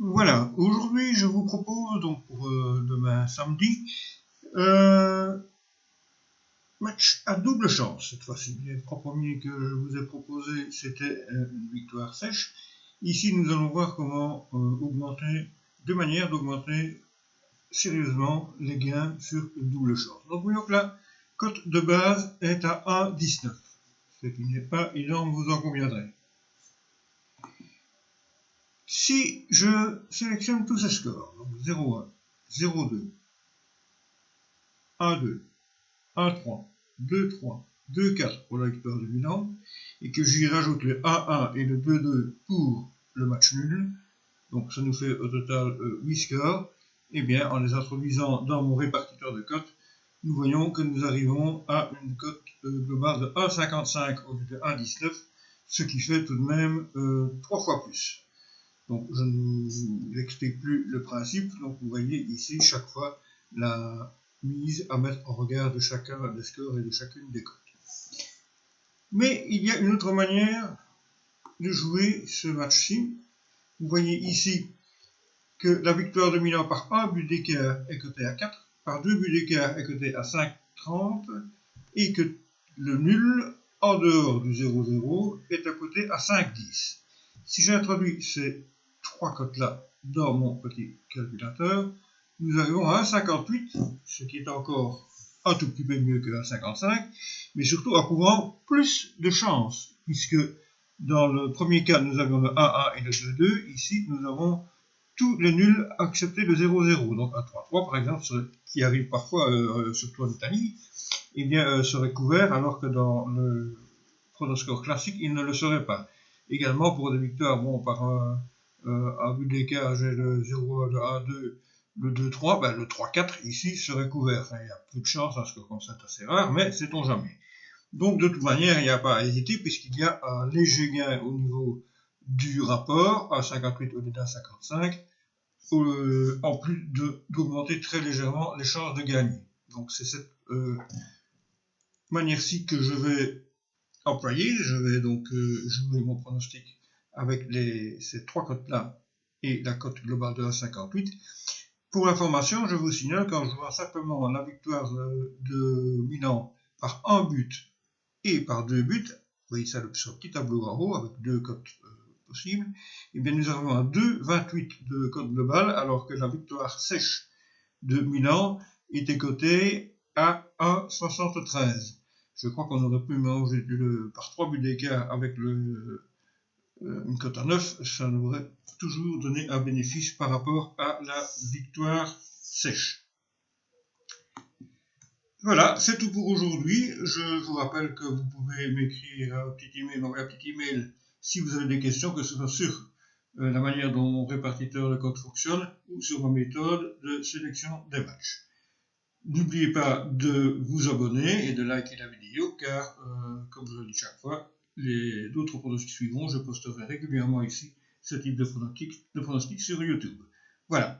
Voilà, aujourd'hui je vous propose donc pour demain samedi match à double chance cette fois-ci. Les trois premiers que je vous ai proposés c'était une victoire sèche. Ici nous allons voir comment augmenter, de manière d'augmenter sérieusement les gains sur une double chance. Donc voyons que la cote de base est à 1,19, ce qui n'est pas énorme, vous en conviendrez. Si je sélectionne tous ces scores, donc 0,1, 0,2, 1,2, 1,3, 2,3, 2,4 pour la victoire de Milan, et que j'y rajoute le 1,1 et le 2,2 pour le match nul, donc ça nous fait au total 8 scores, et bien en les introduisant dans mon répartiteur de cotes, nous voyons que nous arrivons à une cote globale de 1,55 au lieu de 1,19, ce qui fait tout de même 3 fois plus. Donc je ne vous explique plus le principe, donc vous voyez ici chaque fois la mise à mettre en regard de chacun des scores et de chacune des cotes. Mais il y a une autre manière de jouer ce match-ci. Vous voyez ici que la victoire de Milan par un but d'écart est cotée à 4, par 2 buts d'écart est cotée à 5,30 et que le nul en dehors du 0,0 est à coté à 5,10. Si j'introduis ces trois cotes-là dans mon petit calculateur, nous arrivons à 1,58, ce qui est encore un tout petit peu mieux que 1,55, mais surtout en couvrant plus de chances, puisque dans le premier cas, nous avons le 1,1 et le 2,2, ici nous avons tous les nuls excepté le 0,0, donc un 3,3 par exemple, qui arrive parfois surtout en Italie, eh bien, serait couvert, alors que dans le pronoscore classique, il ne le serait pas. Également pour des victoires, bon, par un but d'écart, j'ai le 0, le 1, 2, le 2, 3, ben, le 3, 4 ici serait couvert. Enfin, il y a peu de chance, parce que comme ça c'est assez rare, mais sait-on jamais. Donc de toute manière, il n'y a pas à hésiter, puisqu'il y a un léger gain au niveau du rapport, à 58 au lieu d'un 55, en plus d'augmenter très légèrement les chances de gagner. Donc c'est cette manière-ci que je vais employer. Je vais donc jouer mon pronostic avec ces trois cotes-là et la cote globale de 1,58. Pour information, je vous signale qu'en jouant simplement la victoire de Milan par un but et par 2 buts, vous voyez ça sur le petit tableau en haut avec deux cotes possibles, et bien nous avons un 2,28 de cote globale, alors que la victoire sèche de Milan était cotée à 1,73. Je crois qu'on aurait pu manger par 3 buts d'écart avec une cote à 9, ça nous aurait toujours donné un bénéfice par rapport à la victoire sèche. Voilà, c'est tout pour aujourd'hui. Je vous rappelle que vous pouvez m'écrire un petit email, m'envoyer un petit email si vous avez des questions, que ce soit sur la manière dont mon répartiteur de cotes fonctionne ou sur ma méthode de sélection des matchs. N'oubliez pas de vous abonner et de liker la vidéo, car, comme je le dis chaque fois, d'autres pronostics suivront. Je posterai régulièrement ici ce type de pronostic sur YouTube. Voilà.